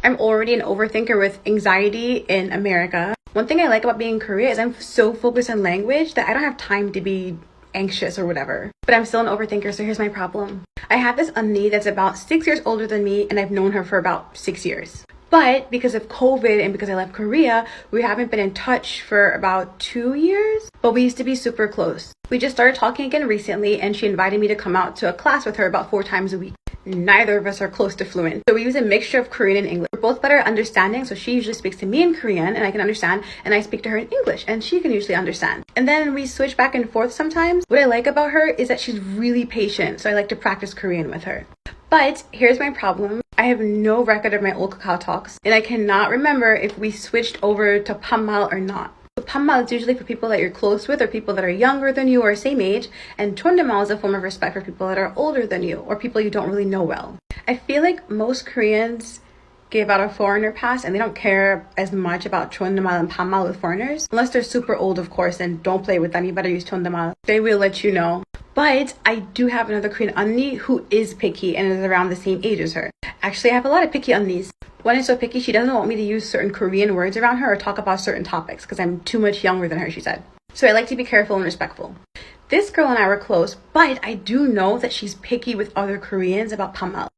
I'm already an overthinker with anxiety in America. One thing I like about being in Korea is I'm so focused on language that I don't have time to be anxious or whatever. But I'm still an overthinker, so here's my problem. I have this 언니 that's about 6 years older than me, and I've known her for about 6 years. But because of COVID and because I left Korea, we haven't been in touch for about 2 years. But we used to be super close. We just started talking again recently, and she invited me to come out to a class with her about 4 times a week. Neither of us are close to fluent, so we use a mixture of Korean and English. We're both better at understanding, so she usually speaks to me in Korean and I can understand, and I speak to her in English and she can usually understand. And then we switch back and forth sometimes. What I like about her is that she's really patient, so I like to practice Korean with her. But here's my problem. I have no record of my old Kakao talks, and I cannot remember if we switched over to Pammal or not. So Pammal is usually for people that you're close with or people that are younger than you or same age, and Chondemal is a form of respect for people that are older than you or people you don't really know well. I feel like most Koreans give out a foreigner pass and they don't care as much about Chondemal and Pammal with foreigners. Unless they're super old, of course, and don't play with them. You better use Chondemal. They will let you know. But I do have another Korean 언니 who is picky and is around the same age as her. Actually, I have a lot of picky 언nis. One is so picky, she doesn't want me to use certain Korean words around her or talk about certain topics because I'm too much younger than her, she said. So I like to be careful and respectful. This girl and I were close, but I do know that she's picky with other Koreans about Pammal.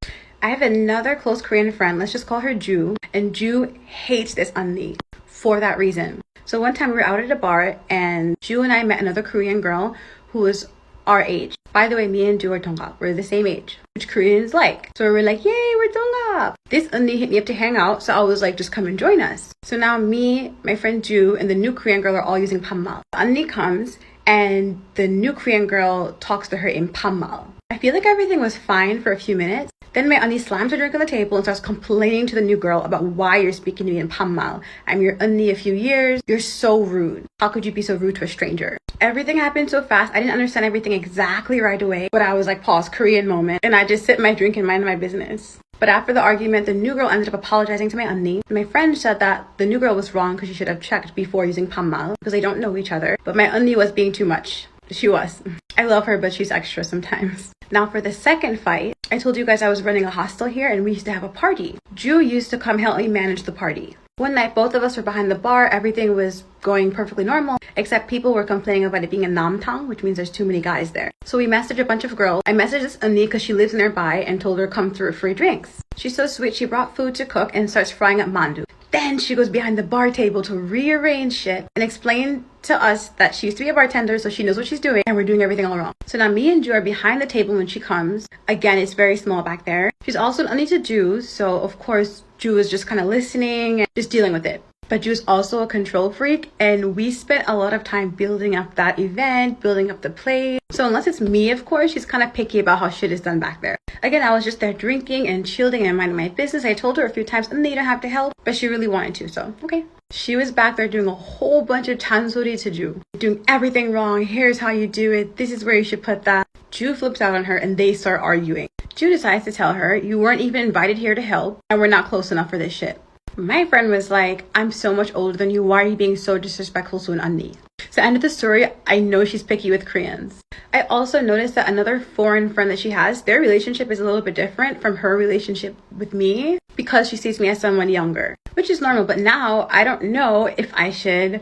I have another close Korean friend, let's just call her Ju, and Ju hates this 언니 for that reason. So one time we were out at a bar and Ju and I met another Korean girl who was our age. By the way, me and Ju are 동갑. We're the same age, which Koreans like. So we were like, yay, we're 동갑. This 언니 hit me up to hang out, so I was like, just come and join us. So now me, my friend Ju, and the new Korean girl are all using Pammal. 언니 comes, and the new Korean girl talks to her in Pammal. I feel like everything was fine for a few minutes. Then my 언니 slams her drink on the table and starts complaining to the new girl about why you're speaking to me in Pammal. I'm your 언니 a few years. You're so rude. How could you be so rude to a stranger? Everything happened so fast. I didn't understand everything exactly right away. But I was like, pause, Korean moment. And I just sipped my drink and minded my business. But after the argument, the new girl ended up apologizing to my 언니. My friend said that the new girl was wrong because she should have checked before using Pammal because they don't know each other. But my 언니 was being too much. She was. I love her, but she's extra sometimes. Now for the second fight, I told you guys I was running a hostel here and we used to have a party. Ju used to come help me manage the party. One night, both of us were behind the bar. Everything was going perfectly normal, except people were complaining about it being a namtang, which means there's too many guys there. So we messaged a bunch of girls. I messaged this 언니 because she lives nearby and told her come through free drinks. She's so sweet. She brought food to cook and starts frying up mandu. Then she goes behind the bar table to rearrange shit and explain to us that she used to be a bartender, so she knows what she's doing, and we're doing everything all wrong. So now me and Ju are behind the table when she comes. Again, it's very small back there. She's also an 언니 to Ju, so of course Ju is just kind of listening and just dealing with it. But Ju's also a control freak, and we spent a lot of time building up that event, building up the place. So unless it's me, of course, she's kind of picky about how shit is done back there. Again, I was just there drinking and chilling and minding my business. I told her a few times, and you don't have to help, but she really wanted to, so okay. She was back there doing a whole bunch of 잔소리 to Ju. Doing everything wrong. Here's how you do it. This is where you should put that. Ju flips out on her and they start arguing. Ju decides to tell her, you weren't even invited here to help and we're not close enough for this shit. My friend was like, I'm so much older than you. Why are you being so disrespectful to an 언니? So end of the story, I know she's picky with Koreans. I also noticed that another foreign friend that she has, their relationship is a little bit different from her relationship with me because she sees me as someone younger, which is normal. But now I don't know if I should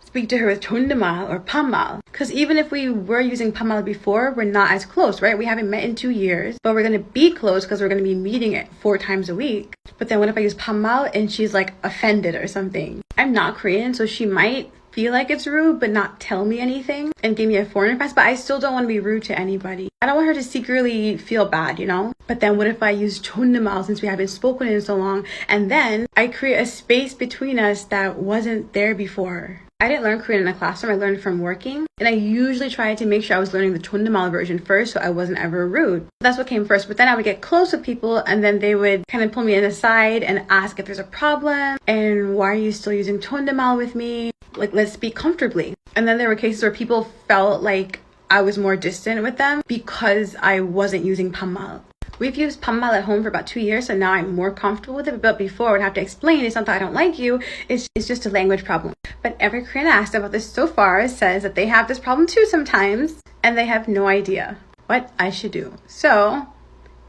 speak to her with 존댓말 or Pammal. Because even if we were using Pammal before, we're not as close, right? We haven't met in 2 years, but we're going to be close because we're going to be meeting it 4 times a week. But then what if I use Pammal and she's like offended or something? I'm not Korean, so she might feel like it's rude but not tell me anything and give me a foreigner pass, but I still don't want to be rude to anybody. I don't want her to secretly feel bad, you know? But then what if I use 존댓말 since we haven't spoken in so long, and then I create a space between us that wasn't there before? I didn't learn Korean in a classroom, I learned from working. And I usually tried to make sure I was learning the 존댓말 version first so I wasn't ever rude. That's what came first. But then I would get close with people and then they would kind of pull me aside and ask if there's a problem. And why are you still using 존댓말 with me? Like, let's speak comfortably. And then there were cases where people felt like I was more distant with them because I wasn't using Pammal. We've used Pammal at home for about 2 years, so now I'm more comfortable with it. But before, I would have to explain it's not that I don't like you, it's just a language problem. But every Korean asked about this so far says that they have this problem too sometimes, and they have no idea what I should do. So,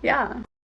yeah.